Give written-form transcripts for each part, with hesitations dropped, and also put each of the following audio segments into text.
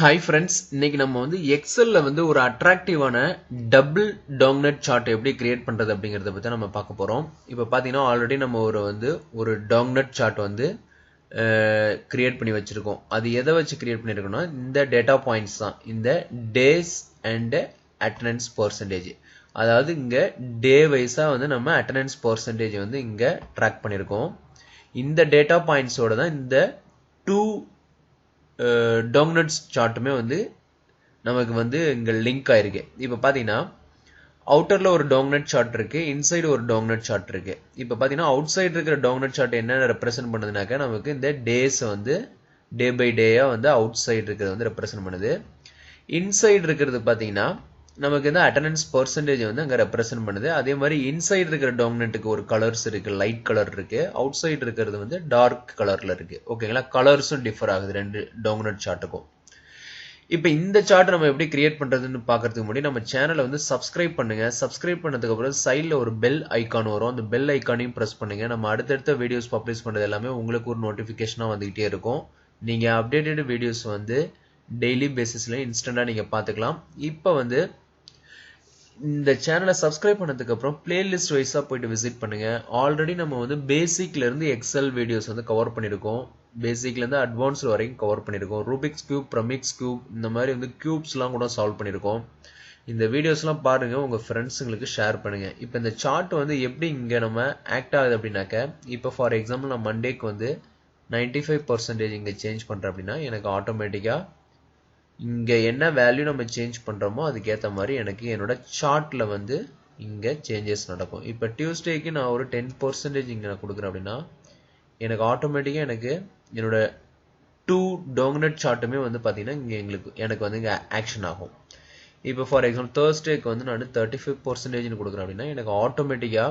Hi friends, இன்னைக்கு நம்ம வந்து எக்ஸல்ல வந்து ஒரு அட்ராக்டிவான டபுள் டாக்னட் சார்ட் எப்படி கிரியேட் பண்றது அப்படிங்கறத பத்தி நம்ம பார்க்க போறோம். இப்போ பாத்தீங்கன்னா ஆல்ரெடி நம்ம ஒரு டாக்னட் சார்ட் வந்து கிரியேட் பண்ணி வச்சிருக்கோம். அது எதை வச்சு கிரியேட் பண்ணிருக்கோம்னா இந்த டேட்டா பாயிண்ட்ஸ் தான். இந்த டேஸ் அண்ட் அட்டெண்டன்ஸ் பெர்சன்டேஜ். அதாவது இங்க டே வைஸா வந்து நம்ம அட்டெண்டன்ஸ் பெர்சன்டேஜ் வந்து இங்க ட்ராக் பண்ணிருக்கோம். இந்த டேட்டா பாயிண்ட்ஸோட தான் இந்த டூ டாக்னட்ஸ் சார்ட்டுமே வந்து நமக்கு வந்து இங்க லிங்க் ஆயிருக்கு. இப்போ பாத்தீங்கன்னா அவுட்டர்ல ஒரு டாக்னட் சார்ட் இருக்கு, இன்சைடு ஒரு டாக்னட் சார்ட் இருக்கு. இப்போ பாத்தீங்கன்னா அவுட் சைடு இருக்கிற டாக்னட் சார்ட் என்ன ரெப்ரசென்ட் பண்ணுதுனாக்க நமக்கு இந்த டேஸ் வந்து டே பை டேயா வந்து அவுட் சைடு இருக்கிறது வந்து ரெப்ரசென்ட் பண்ணுது. இன்சைடு இருக்கிறது பாத்தீங்கன்னா நமக்கு இந்த அட்டெண்டன்ஸ் பெர்சன்டேஜ் வந்து அங்க ரெப்ரசென்ட் பண்ணுது. அதே மாதிரி இன்சைடு இருக்கிற டாக்னட்டுக்கு ஒரு கலர்ஸ் இருக்கு, லைட் கலர் இருக்கு. அவுட் சைடு இருக்கிறது வந்து டார்க் கலர்ல இருக்கு. ஓகேங்களா, கலர்ஸும் டிஃபர் ஆகுது ரெண்டு டாக்னட் சார்ட்டுக்கும். இப்போ இந்த சார்ட் நம்ம எப்படி கிரியேட் பண்றதுன்னு பாக்குறதுக்கு முன்னாடி நம்ம சேனலை வந்து சப்ஸ்கிரைப் பண்ணுங்க. சப்ஸ்கிரைப் பண்ணதுக்கு அப்புறம் சைட்ல ஒரு பெல் ஐக்கான் வரும், அந்த பெல் ஐக்கானையும் பிரஸ் பண்ணுங்க. நம்ம அடுத்தடுத்த வீடியோஸ் பப்ளிஷ் பண்றது எல்லாமே உங்களுக்கு ஒரு நோட்டிபிகேஷனா வந்துகிட்டே இருக்கும். நீங்க அப்டேட்டட் வீடியோஸ் வந்து டெய்லி பேசிஸ்ல இன்ஸ்டன்டா நீங்க பாத்துக்கலாம். இப்போ வந்து இந்த சேனலை சப்ஸ்கிரைப் பண்ணதுக்கு அப்புறம் பிளேலிஸ்ட் வைஸா போயிட்டு விசிட் பண்ணுங்க. ஆல்ரெடி நம்ம வந்து பேசிக்ல இருந்து எக்ஸல் வீடியோஸ் வந்து கவர் பண்ணிருக்கோம். பேசிக்ல இருந்து அட்வான்ஸ் வரைக்கும் கவர் பண்ணிருக்கோம். ரூபிக்ஸ் கியூப், பிரமிக்ஸ் கியூப், இந்த மாதிரி வந்து கியூப்ஸ் எல்லாம் கூட சால்வ் பண்ணிருக்கோம். இந்த வீடியோஸ் எல்லாம் பாருங்க, உங்க ஃப்ரெண்ட்ஸுங்களுக்கு ஷேர் பண்ணுங்க. இப்போ இந்த சார்ட் வந்து எப்படி இங்க நம்ம ஆக்ட் ஆகுது அப்படின்னாக்க, இப்போ ஃபார் எக்ஸாம்பிள் நான் மண்டேக்கு வந்து 95% இங்க சேஞ்ச் பண்றேன் அப்படின்னா எனக்கு ஆட்டோமேட்டிக்கா இங்க என்ன வேல்யூ நம்ம சேஞ்ச் பண்றோமோ அதுக்கு ஏத்த மாதிரி எனக்கு என்னோட சார்ட்ல வந்து இங்க சேஞ்சஸ் நடக்கும். இப்போ டியூஸ்டேக்கு நான் ஒரு 10% இங்க நான் கொடுக்குறேன் அப்படின்னா எனக்கு ஆட்டோமேட்டிக்கா எனக்கு என்னோட டூ டாக்னட் சார்ட்டுமே வந்து பாத்தீங்கன்னா இங்க எனக்கு வந்து இங்க ஆக்ஷன் ஆகும். இப்போ ஃபார் எக்ஸாம்பிள் தேர்ஸ்டேக்கு வந்து நான் 35% கொடுக்குறேன் அப்படின்னா எனக்கு ஆட்டோமேட்டிக்கா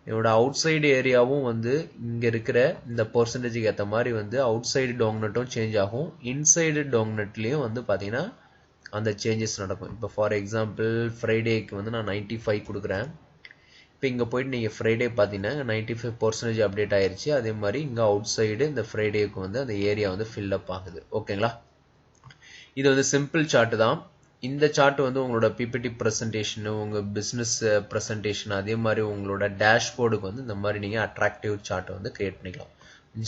என்னோட அவுட் சைடு ஏரியாவும் வந்து இங்க இருக்கிற இந்த பெர்சன்டேஜுக்கு ஏற்ற மாதிரி வந்து அவுட் சைடு டாக்னட்டும் சேஞ்ச் ஆகும். இன்சைடு டாக்னட்லயும் வந்து பாத்தீங்கன்னா அந்த சேஞ்சஸ் நடக்கும். இப்போ ஃபார் எக்ஸாம்பிள் ஃப்ரைடேக்கு வந்து நான் 95 கொடுக்குறேன். இப்போ இங்க போயிட்டு நீங்க ஃப்ரைடே பாத்தீங்கன்னா 95% அப்டேட் ஆயிருச்சு. அதே மாதிரி இங்க அவுட் சைடு இந்த ஃப்ரைடேக்கு வந்து அந்த ஏரியா வந்து ஃபில் அப் ஆகுது. ஓகேங்களா, இது வந்து சிம்பிள் சார்ட் தான். இந்த சார்ட் வந்து உங்களோட பிபிடி பிரசன்டேஷன், உங்க பிசினஸ் பிரசன்டேஷன், அதே மாதிரி உங்களோட டேஷ்போர்டுக்கு வந்து இந்த மாதிரி நீங்க அட்ராக்டிவ் சார்ட் வந்து கிரியேட் பண்ணிக்கலாம்.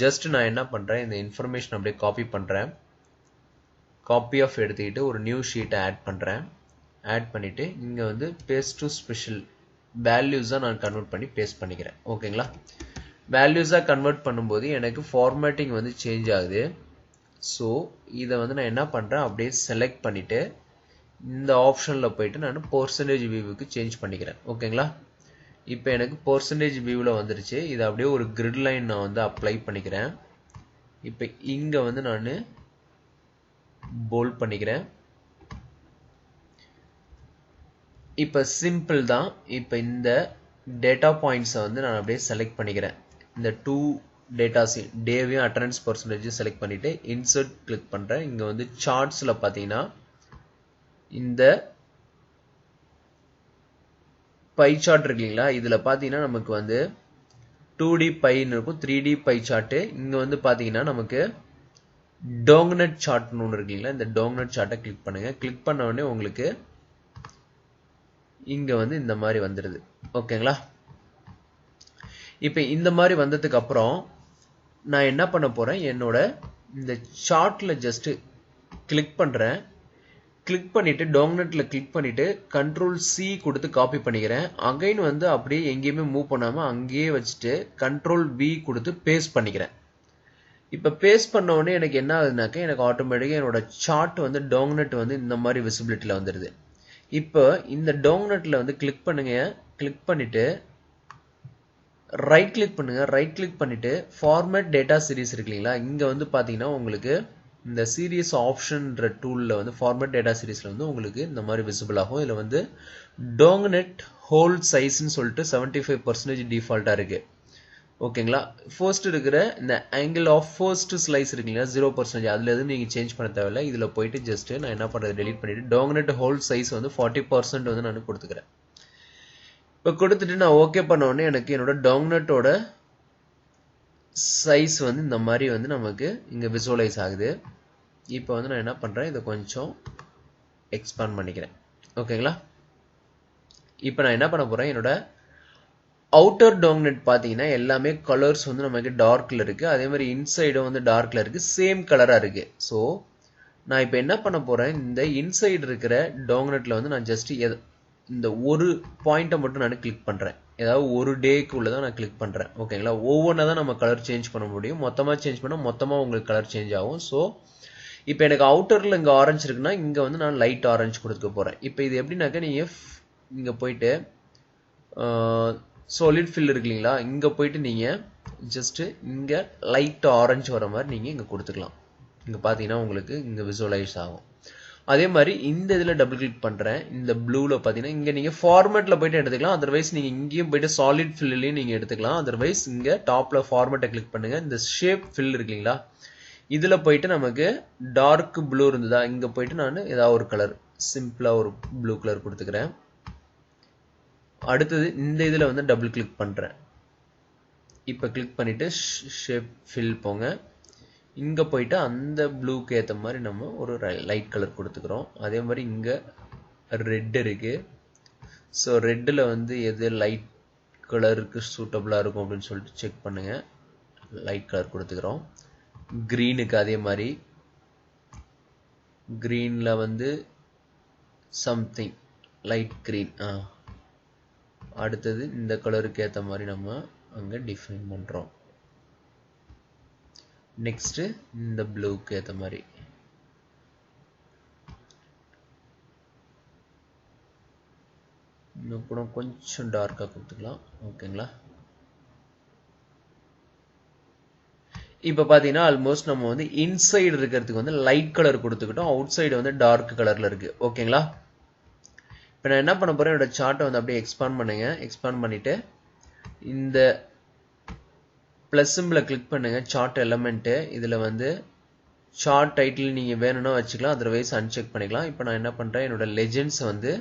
ஜஸ்ட் நான் என்ன பண்றேன், இந்த இன்ஃபர்மேஷன் அப்படியே காப்பி பண்றேன். காப்பி ஆஃப் எடுத்துக்கிட்டு ஒரு நியூ ஷீட்டை ஆட் பண்றேன். ஆட் பண்ணிட்டு இங்க வந்து பேஸ்ட் டு ஸ்பெஷல் வேல்யூஸா நான் கன்வெர்ட் பண்ணி பேஸ்ட் பண்ணிக்கிறேன். ஓகேங்களா, வேல்யூஸா கன்வெர்ட் பண்ணும்போது எனக்கு ஃபார்மேட்டிங் வந்து சேஞ்ச் ஆகுது. ஸோ இதை வந்து நான் என்ன பண்றேன், அப்படியே செலக்ட் பண்ணிட்டு இந்த ஆப்ஷன்ல போயிட்டு நான் பெர்சன்டேஜ் வியூவுக்கு சேஞ்ச் பண்ணிக்கிறேன். ஓகேங்களா, இப்போ எனக்கு பெர்சன்டேஜ் வியூல வந்துருச்சு. இதை அப்படியே ஒரு கிரிட் லைன் நான் வந்து அப்ளை பண்ணிக்கிறேன். இப்போ இங்க வந்து நான் போல்ட் பண்ணிக்கிறேன். இப்போ சிம்பிள் தான். இப்போ இந்த டேட்டா பாயிண்ட்ஸை வந்து நான் அப்படியே செலக்ட் பண்ணிக்கிறேன். இந்த டூ டேட்டாஸ் டேவையும் அட்டெண்டன்ஸ் பெர்சன்டேஜ் செலக்ட் பண்ணிட்டு இன்சர்ட் கிளிக் பண்றேன். இங்க வந்து சார்ட்ஸ்ல பாத்தீங்கன்னா இந்த பை சார்ட் இருக்குங்களா, இதுல பாத்தீங்கன்னா நமக்கு வந்து 2D பைன்னு இருக்கும், 3D பை சார்ட். இங்க வந்து பாத்தீங்கன்னா நமக்கு டாக்னட் சார்ட்னு ஒன்று இருக்குங்களா, இந்த டாக்னட் சார்ட்டை கிளிக் பண்ணுங்க. கிளிக் பண்ண உடனே உங்களுக்கு இங்க வந்து இந்த மாதிரி வந்துருது. ஓகேங்களா, இப்ப இந்த மாதிரி வந்ததுக்கு அப்புறம் நான் என்ன பண்ண போறேன், என்னோட இந்த சார்ட்ல ஜஸ்ட் கிளிக் பண்றேன். கிளிக் பண்ணிட்டு டாக்னட்ல கிளிக் பண்ணிட்டு கண்ட்ரோல் C கொடுத்து காப்பி பண்ணிக்கிறேன். அகைன் வந்து அப்படியே எங்கேயுமே மூவ் பண்ணாம அங்கேயே வச்சுட்டு கண்ட்ரோல் V கொடுத்து பேஸ்ட் பண்ணிக்கிறேன். இப்ப பேஸ்ட் பண்ண உடனே எனக்கு என்ன ஆகுதுனாக்க, எனக்கு ஆட்டோமேட்டிக்கா என்னோட சார்ட் வந்து டாக்னட் வந்து இந்த மாதிரி விசிபிலிட்டியில வந்துருது. இப்போ இந்த டாக்னட்ல வந்து கிளிக் பண்ணுங்க. கிளிக் பண்ணிட்டு ரைட் கிளிக் பண்ணுங்க. ரைட் கிளிக் பண்ணிட்டு ஃபார்மேட் டேட்டா சீரிஸ் இருக்குங்களா, இங்க வந்து பாத்தீங்கன்னா உங்களுக்கு இந்த சீரிஸ் ஆப்ஷன்ன்ற டூல்ல வந்து ஃபார்மேட் டேட்டா சீரிஸ்ல வந்து உங்களுக்கு இந்த மாதிரி விசிபிள் ஆகும். இதுல வந்து டாக்னட் ஹோல் சைஸ்ன்னு சொல்லிட்டு 75% டிஃபால்ட்டா இருக்கு. ஓகேங்களா, ஃபர்ஸ்ட் இருக்கிற இந்த ஆங்கிள் ஆஃப் ஃபர்ஸ்ட் ஸ்லைஸ் இருக்குங்களா 0%, அதுல இருந்து நீங்க சேஞ்ச் பண்ண தேவையில்ல. இதுல போயிட்டு ஜஸ்ட் நான் என்ன பண்றது, டெலீட் பண்ணிட்டு டாக்னட் ஹோல் சைஸ் வந்து 40% வந்து நான் கொடுத்துக்கிறேன். இப்போ கொடுத்துட்டு நான் ஓகே பண்ண உடனே எனக்கு என்னோட டாக்னட்டோட சைஸ் வந்து இந்த மாதிரி வந்து நமக்கு இங்க விசுவலைஸ் ஆகுது. இப்போ வந்து நான் என்ன பண்றேன், இதை கொஞ்சம் எக்ஸ்பாண்ட் பண்ணிக்கிறேன். ஓகேங்களா? இப்போ நான் என்ன பண்ண போறேன், என்னோட அவுட்டர் டாமினன்ட் பாத்தீங்கன்னா எல்லாமே கலர்ஸ் வந்து நமக்கு டார்க்ல இருக்கு. அதே மாதிரி இன்சைடும் வந்து டார்க்ல இருக்கு, சேம் கலரா இருக்கு. ஸோ நான் இப்போ என்ன பண்ண போறேன், இந்த இன்சைடு இருக்கிற டாமினன்ட்ல வந்து நான் ஜஸ்ட் இந்த ஒரு பாயிண்ட்டை மட்டும் நான் கிளிக் பண்றேன். ஏதாவது ஒரு டேக்கு உள்ளதான் நான் கிளிக் பண்றேன். ஓகேங்களா? ஒவ்வொன்றா தான் நம்ம கலர் சேஞ்ச் பண்ண முடியும். மொத்தமா சேஞ்ச் பண்ணா மொத்தமா உங்களுக்கு கலர் சேஞ்ச் ஆகும். ஸோ இப்போ எனக்கு அவுட்டர்ல இங்க ஆரஞ்சு இருக்குன்னா இங்க வந்து நான் லைட் ஆரஞ்சு கொடுக்க போறேன். இப்போ இது எப்படின்னாக்க நீங்க இங்க போயிட்டு சாலிட் ஃபில் இருக்கு இல்லைங்களா, இங்க போயிட்டு நீங்க ஜஸ்ட் இங்க லைட் ஆரஞ்சு வர மாதிரி நீங்க இங்க கொடுத்துக்கலாம். இங்க பாத்தீங்கன்னா உங்களுக்கு இங்க விசுவலைஸ் ஆகும். அதே மாதிரி இந்த இதுல டபுள் கிளிக் பண்றேன். இந்த ப்ளூல பாத்தீங்கன்னா இங்க நீங்க ஃபார்மேட்ல போயிட்டு எடுத்துக்கலாம். அதர்வைஸ் நீங்க இங்கேயும் போயிட்டு சாலிட் ஃபில்லையும் நீங்க எடுத்துக்கலாம். அதர்வைஸ் இங்க டாப்ல ஃபார்மேட்டை கிளிக் பண்ணுங்க. இந்த ஷேப் ஃபில் இருக்கு இல்லைங்களா, இதுல போயிட்டு நமக்கு டார்க் ப்ளூ இருந்ததா, இங்க போயிட்டு நான் ஏதாவது ஒரு கலர் சிம்பிளா ஒரு ப்ளூ கலர் கொடுத்துக்கிறேன். அடுத்தது இந்த இதுல வந்து டபுள் கிளிக் பண்றேன். இப்ப கிளிக் பண்ணிட்டு ஷேப் ஃபில் போங்க. இங்க போயிட்டு அந்த ப்ளூக்கு ஏத்த மாதிரி நம்ம ஒரு லைட் கலர் கொடுத்துக்கிறோம். அதே மாதிரி இங்க ரெட் இருக்கு. ஸோ ரெட்ல வந்து எது லைட் கலருக்கு சூட்டபிளா இருக்கும் அப்படின்னு சொல்லிட்டு செக் பண்ணுங்க. Light colour கொடுத்துக்கிறோம். கிரீனுக்கு அதே மாதிரி கிரீன்ல வந்து சம்திங் லைட் கிரீன். அடுத்தது இந்த கலருக்கு ஏத்த மாதிரி நம்ம அங்க டிஃபைன் பண்றோம். நெக்ஸ்ட் இந்த ப்ளூக்கு ஏத்த மாதிரி இன்னும் கொஞ்சம் டார்க்கா கொடுத்துக்கலாம். ஓகேங்களா? இப்ப பாத்தீங்கன்னா ஆல்மோஸ்ட் நம்ம வந்து இன்சைடு இருக்கிறதுக்கு வந்து லைட் கலர் கொடுத்துக்கிட்டோம், அவுட் சைடு வந்து டார்க் கலர்ல இருக்கு. ஓகேங்களா? இப்ப நான் என்ன பண்ண போறேன், என்னோட சார்ட்டை வந்து அப்படியே எக்ஸ்பாண்ட் பண்ணுங்க. எக்ஸ்பாண்ட் பண்ணிட்டு இந்த பிளஸ் சிம்பிளை கிளிக் பண்ணுங்க. சார்ட் எலமெண்ட் இதுல வந்து சார்ட் டைட்டில் நீங்க வேணும்னா வச்சுக்கலாம், அதர்வைஸ் அன்செக் பண்ணிக்கலாம். இப்போ நான் என்ன பண்றேன், என்னோட லெஜெண்ட்ஸ் வந்து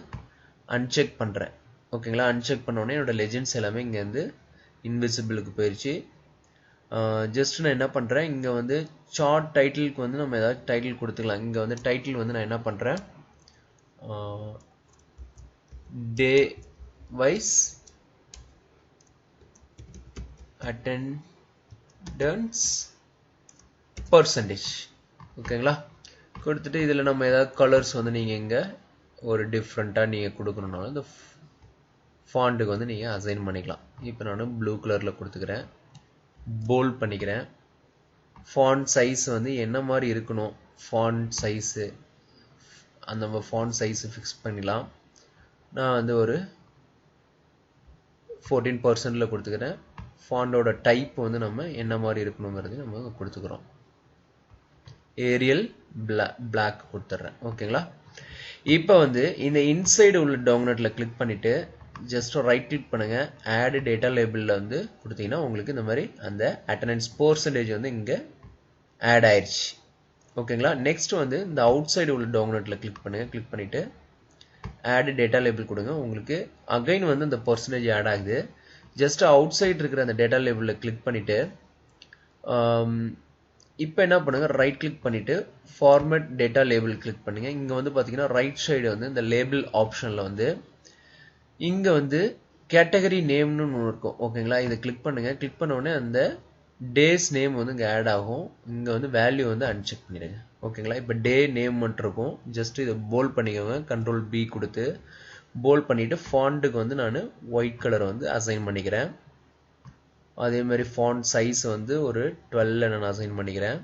அன்செக் பண்றேன். ஓகேங்களா? அன்செக் பண்ண உடனே என்னோட லெஜெண்ட்ஸ் எல்லாமே இங்க வந்து இன்விசிபிளுக்கு போயிடுச்சு. ஜஸ்ட் நான் என்ன பண்றேன், இங்க வந்து சார்ட் டைட்டிலுக்கு வந்து நம்ம ஏதாவது டைட்டில் கொடுத்துக்கலாம். இங்க வந்து டைட்டில் வந்து நான் என்ன பண்றேன், டே வைஸ் அட்டெண்டன்ஸ் பர்சன்டேஜ். ஓகேங்களா? கொடுத்துட்டு இதுல நம்ம ஏதாவது கலர்ஸ் வந்து நீங்க இங்க ஒரு டிஃப்ரெண்டா நீங்க கொடுக்கணும்னாலும் இந்த ஃபாண்ட்டுக்கு வந்து நீங்க அசைன் பண்ணிக்கலாம். இப்போ நான் ப்ளூ கலர்ல கொடுத்துக்கிறேன், போல்ட் பண்ணிக்கிறேன். ஃபாண்ட் சைஸ் வந்து என்ன மாதிரி இருக்கணும், ஃபாண்ட் சைஸ் அந்த ஃபாண்ட் சைஸ் ஃபிக்ஸ் பண்ணிடலாம். நான் வந்து ஒரு 14% கொடுத்துக்கிறேன். ஃபாண்டோட டைப் வந்து நம்ம என்ன மாதிரி இருக்கணுங்கிறது நம்ம கொடுத்துக்கிறோம். ஏரியல் பிளாக் கொடுத்துட்றேன். ஓகேங்களா? இப்போ வந்து இந்த இன்சைடு உள்ள டாமினன்ட்ல கிளிக் பண்ணிட்டு ஜஸ்ட் ரைட் கிளிக் பண்ணுங்க. ஆட் டேட்டா லேபிள்ல வந்து கொடுத்தீங்கன்னா உங்களுக்கு இந்த மாதிரி அந்த அட்டெண்டன்ஸ் பெர்சன்டேஜ் வந்து இங்க ஆட் ஆயிடுச்சு. ஓகேங்களா? நெக்ஸ்ட் வந்து இந்த அவுட் சைடு உள்ள டாமினன்ட்ல கிளிக் பண்ணுங்க. கிளிக் பண்ணிட்டு ஆட் டேட்டா லேபிள் கொடுங்க. உங்களுக்கு அகைன் வந்து இந்த பெர்சன்டேஜ் ஆட் ஆகுது. ஜஸ்ட் அவுட் சைடு இருக்கிற அந்த டேட்டா லேபிள்ல கிளிக் பண்ணிட்டு இப்போ என்ன பண்ணுங்க, ரைட் கிளிக் பண்ணிட்டு ஃபார்மேட் டேட்டா லேபிள் கிளிக் பண்ணுங்க. இங்க வந்து பாத்தீங்கன்னா ரைட் சைடு வந்து இந்த லேபிள் ஆப்ஷன்ல வந்து இங்க வந்து கேட்டகரி நேம்னு ஒன்று இருக்கும். ஓகேங்களா? இதை கிளிக் பண்ணுங்க. கிளிக் பண்ண உடனே அந்த டேஸ் நேம் வந்து இங்க ஆட் ஆகும். இங்க வந்து வேல்யூ வந்து அன்செக் பண்ணிடுங்க. ஓகேங்களா? இப்போ டே நேம் மட்டும் இருக்கும். ஜஸ்ட் இதை போல்ட் பண்ணிக்கோங்க. கண்ட்ரோல் பி கொடுத்து போல்ட் பண்ணிட்டு ஃபாண்ட்டுக்கு வந்து நான் ஒயிட் கலர் வந்து அசைன் பண்ணிக்கிறேன். அதே மாதிரி ஃபாண்ட் சைஸ் வந்து ஒரு 12 நான் அசைன் பண்ணிக்கிறேன்.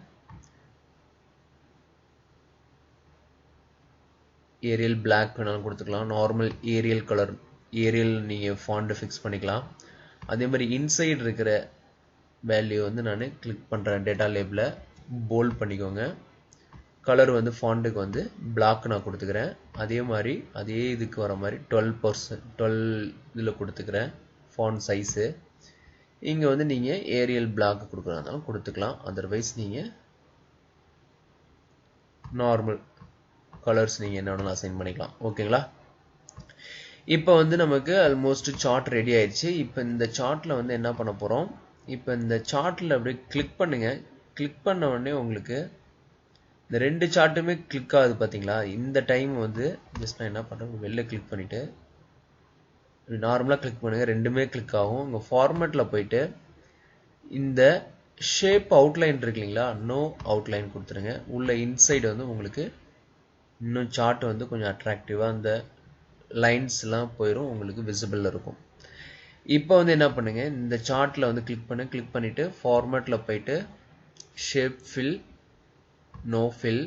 ஏரியல் பிளாக் வேணாலும் கொடுத்துக்கலாம். நார்மல் ஏரியல் கலர் ஏரியல் நீங்க ஃபாண்ட் ஃபிக்ஸ் பண்ணிக்கலாம். அதே மாதிரி இன்சைடு இருக்கிற வேல்யூ வந்து நான் கிளிக் பண்றேன். டேட்டா லேபிள போல்ட் பண்ணிக்கோங்க. கலர் வந்து ஃபாண்ட்டுக்கு வந்து பிளாக் நான் கொடுத்துக்கிறேன். அதே மாதிரி அதே இதுக்கு வர மாதிரி 12 இதுல கொடுத்துக்கிறேன் ஃபாண்ட் சைஸ். இங்க வந்து நீங்க ஏரியல் பிளாக் கொடுக்கறதாலும் கொடுத்துக்கலாம். அதர்வைஸ் நீங்க நார்மல் கலர்ஸ் நீங்க என்ன வேணாலும் அசைன் பண்ணிக்கலாம். ஓகேங்களா? இப்போ வந்து நமக்கு ஆல்மோஸ்ட் சார்ட் ரெடி ஆயிடுச்சு. இப்போ இந்த சார்ட்ல வந்து என்ன பண்ண போறோம், இப்போ இந்த சார்ட்ல அப்படியே கிளிக் பண்ணுங்க. கிளிக் பண்ண உடனே உங்களுக்கு இந்த ரெண்டு சார்ட்டுமே கிளிக் ஆகுது பார்த்தீங்களா? இந்த டைம் வந்து ஜஸ்ட் நான் என்ன பண்ணுறேன், வெளில கிளிக் பண்ணிவிட்டு நார்மலாக கிளிக் பண்ணுங்கள், ரெண்டுமே கிளிக் ஆகும். உங்கள் ஃபார்மேட்டில் போயிட்டு இந்த ஷேப் அவுட்லைன் இருக்கு இல்லைங்களா, நோ அவுட்லைன் கொடுத்துருங்க. உள்ள இன்சைடு வந்து உங்களுக்கு இன்னும் சார்ட் வந்து கொஞ்சம் அட்ராக்டிவாக அந்த லைன்ஸ்லாம் போயிடும், உங்களுக்கு விசிபிளில் இருக்கும். இப்போ வந்து என்ன பண்ணுங்க, இந்த சார்ட்டில் வந்து கிளிக் பண்ணிவிட்டு ஃபார்மேட்டில் போயிட்டு shape fill, no fill,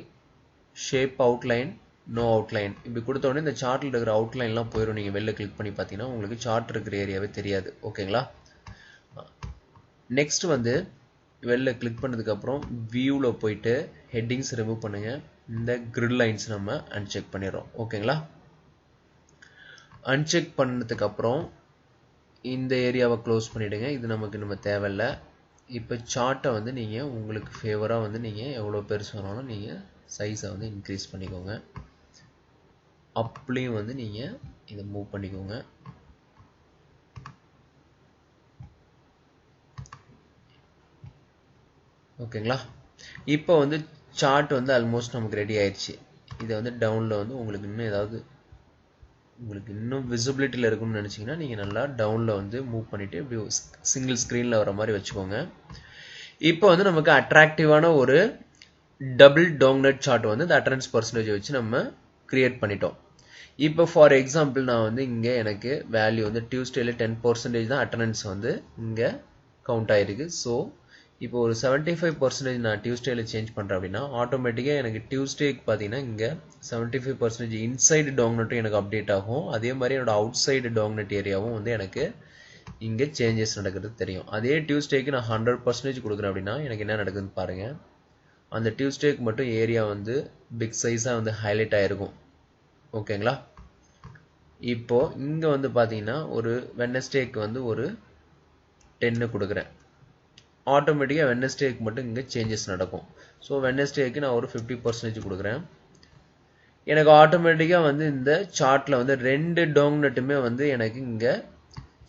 shape outline, no outline இப்படி கொடுத்த உடனே இந்த சார்ட்டில் இருக்கிற அவுட்லைன்லாம் போயிடும். நீங்கள் வெளில கிளிக் பண்ணி பார்த்தீங்கன்னா உங்களுக்கு சார்ட் இருக்கிற ஏரியாவே தெரியாது. ஓகேங்களா? நெக்ஸ்ட் வந்து வெளில கிளிக் பண்ணதுக்கப்புறம் வியூவில் போயிட்டு ஹெட்டிங்ஸ் ரிமூவ் பண்ணுங்கள். இந்த கிரிட் லைன்ஸ் நம்ம அன்செக் பண்ணிடுறோம். ஓகேங்களா? அன்செக் பண்ணதுக்கப்புறம் இந்த ஏரியாவை க்ளோஸ் பண்ணிவிடுங்க. இது நம்ம தேவையில்லை. இப்போ சார்ட்டை வந்து நீங்கள் உங்களுக்கு ஃபேவராக வந்து நீங்கள் எவ்வளோ பெருசு வேணாலும் நீங்கள் சைஸை வந்து இன்க்ரீஸ் பண்ணிக்கோங்க. அப்படியும் வந்து நீங்கள் இதை மூவ் பண்ணிக்கோங்க. ஓகேங்களா? இப்போ வந்து சார்ட் வந்து ஆல்மோஸ்ட் நமக்கு ரெடி ஆயிடுச்சு. இதை வந்து டவுனில் வந்து உங்களுக்கு இன்னும் ஏதாவது உங்களுக்கு இன்னும் விசிபிலிட்டியில் இருக்குன்னு நினச்சிங்கன்னா நீங்கள் நல்லா டவுனில் வந்து மூவ் பண்ணிவிட்டு இப்படி சிங்கிள் ஸ்க்ரீனில் வர மாதிரி வச்சுக்கோங்க. இப்போ வந்து நமக்கு அட்ராக்டிவான ஒரு டபுள் டாங்னட் சார்ட் வந்து இந்த அட்டெண்டன்ஸ் பர்சன்டேஜ் வச்சு நம்ம கிரியேட் பண்ணிட்டோம். இப்போ ஃபார் எக்ஸாம்பிள் நான் வந்து இங்கே எனக்கு வேல்யூ வந்து டியூஸ்டேல 10% தான் அட்டெண்டன்ஸ் வந்து இங்கே கவுண்ட் ஆகிருக்கு. ஸோ இப்போ ஒரு 75% நான் டியூஸ்டேல சேஞ்ச் பண்ணுறேன் அப்படின்னா ஆட்டோமேட்டிக்காக எனக்கு டியூஸ்டேக்கு பார்த்தீங்கன்னா இங்கே 75% இன்சைடு டாங்னட்டும் எனக்கு அப்டேட் ஆகும். அதே மாதிரி என்னோட அவுட் சைடு டாங்னட் ஏரியாவும் வந்து எனக்கு இங்கே சேஞ்சஸ் நடக்கிறது தெரியும். அதே டியூஸ்டேக்கு நான் 100% கொடுக்குறேன் அப்படின்னா எனக்கு என்ன நடக்குதுன்னு பாருங்கள். அந்த டியூஸ்டேக்கு மட்டும் ஏரியா வந்து பிக் சைஸாக வந்து ஹைலைட் ஆகிருக்கும். ஓகேங்களா? இப்போ இங்கே வந்து பார்த்தீங்கன்னா ஒரு வெட்னஸ்டேக்கு வந்து ஒரு 10 கொடுக்குறேன். ஆட்டோமேட்டிக்காக வெட்னஸ்டேக்கு மட்டும் இங்கே சேஞ்சஸ் நடக்கும். ஸோ வெட்னஸ்டேக்கு நான் ஒரு 50% கொடுக்குறேன். எனக்கு ஆட்டோமேட்டிக்காக வந்து இந்த சார்ட்டில் வந்து ரெண்டு டாங்னட்டுமே வந்து எனக்கு இங்கே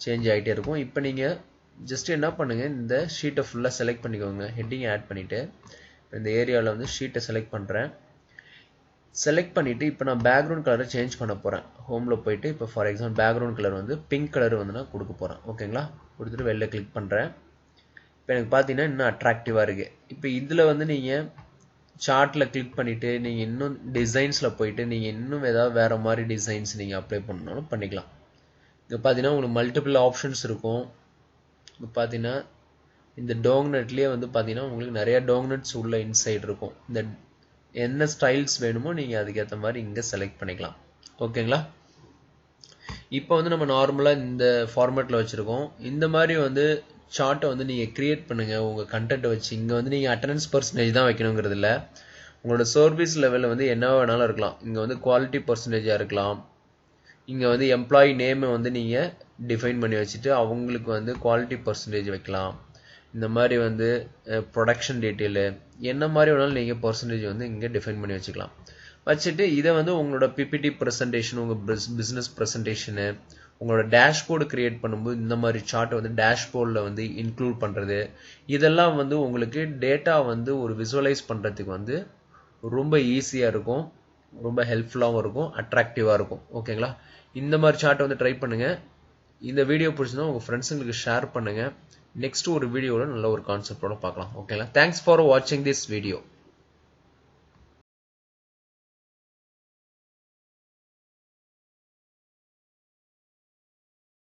சேஞ்ச் ஆகிட்டே இருக்கும். இப்போ நீங்கள் ஜஸ்ட் என்ன பண்ணுங்கள், இந்த ஷீட்டை ஃபுல்லாக செலக்ட் பண்ணிக்கோங்க. ஹெட்டிங் ஆட் பண்ணிவிட்டு இந்த ஏரியாவில் வந்து ஷீட்டை செலக்ட் பண்ணுறேன். செலக்ட் பண்ணிவிட்டு இப்போ நான் பேக்ரவுண்ட் கலரை சேஞ்ச் பண்ண போகிறேன். ஹோமில் போயிட்டு இப்போ ஃபார் எக்ஸாம்பிள் பேக்ரவுண்ட் கலர் வந்து பிங்க் கலர் வந்து நான் கொடுக்க போகிறேன். ஓகேங்களா? கொடுத்துட்டு வெளில கிளிக் பண்ணுறேன். இப்போ எனக்கு பார்த்தீங்கன்னா இன்னும் அட்ராக்டிவாக இருக்குது. இப்போ இதில் வந்து நீங்கள் சார்ட்டில் கிளிக் பண்ணிவிட்டு நீங்கள் இன்னும் டிசைன்ஸில் போயிட்டு நீங்கள் இன்னும் ஏதாவது வேறு மாதிரி டிசைன்ஸ் நீங்கள் அப்ளை பண்ணாலும் பண்ணிக்கலாம். இப்போ பார்த்தீங்கன்னா உங்களுக்கு மல்டிபிள் ஆப்ஷன்ஸ் இருக்கும். இப்போ பார்த்தீங்கன்னா இந்த டாங்னட்லேயே வந்து பார்த்தீங்கன்னா உங்களுக்கு நிறைய டாங்னட்ஸ் உள்ள இன்சைட் இருக்கும். இந்த என்ன ஸ்டைல்ஸ் வேணுமோ நீங்கள் அதுக்கேற்ற மாதிரி இங்கே செலக்ட் பண்ணிக்கலாம். ஓகேங்களா? இப்போ வந்து நம்ம நார்மலாக இந்த ஃபார்மேட்டில் வச்சுருக்கோம். இந்த மாதிரி வந்து சார்ட்டை வந்து நீங்கள் க்ரியேட் பண்ணுங்கள் உங்கள் கண்டென்ட்டை வச்சு. இங்கே வந்து நீங்கள் அட்டெண்டன்ஸ் பர்சன்டேஜ் தான் வைக்கணுங்கிறது இல்லை. உங்களோட சர்வீஸ் லெவலில் வந்து என்ன வேணாலும் இருக்கலாம். இங்கே வந்து குவாலிட்டி பர்சன்டேஜாக இருக்கலாம். இங்கே வந்து எம்ப்ளாயி நேமை வந்து நீங்கள் டிஃபைன் பண்ணி வச்சுட்டு அவங்களுக்கு வந்து குவாலிட்டி பர்சன்டேஜ் வைக்கலாம். இந்த மாதிரி வந்து ப்ரொடக்ஷன் டீட்டெயிலு என்ன மாதிரி வேணாலும் நீங்கள் பர்சன்டேஜ் வந்து இங்கே டிஃபைன் பண்ணி வச்சுக்கலாம். வச்சுட்டு இதை வந்து உங்களோட பிபிடி ப்ரெசன்டேஷன், உங்கள் பிஸ்னஸ் ப்ரெசன்டேஷனு, உங்களோட டேஷ்போர்டு கிரியேட் பண்ணும்போது இந்த மாதிரி சார்ட்டை வந்து டேஷ்போர்டில் வந்து இன்க்ளூட் பண்ணுறது, இதெல்லாம் வந்து உங்களுக்கு டேட்டா வந்து ஒரு விசுவலைஸ் பண்ணுறதுக்கு வந்து ரொம்ப ஈஸியாக இருக்கும், ரொம்ப ஹெல்ப்ஃபுல்லாகவும் இருக்கும், அட்ராக்டிவாக இருக்கும். ஓகேங்களா? இந்த மாதிரி சார்ட்டை வந்து ட்ரை பண்ணுங்கள். இந்த வீடியோ பிடிச்சிருந்தா உங்கள் ஃப்ரெண்ட்ஸுங்களுக்கு ஷேர் பண்ணுங்கள். நெக்ஸ்ட் ஒரு வீடியோவில் நல்ல ஒரு கான்செப்டோட பார்க்கலாம். ஓகேங்களா? தேங்க்ஸ் ஃபார் வாட்சிங் திஸ் வீடியோ.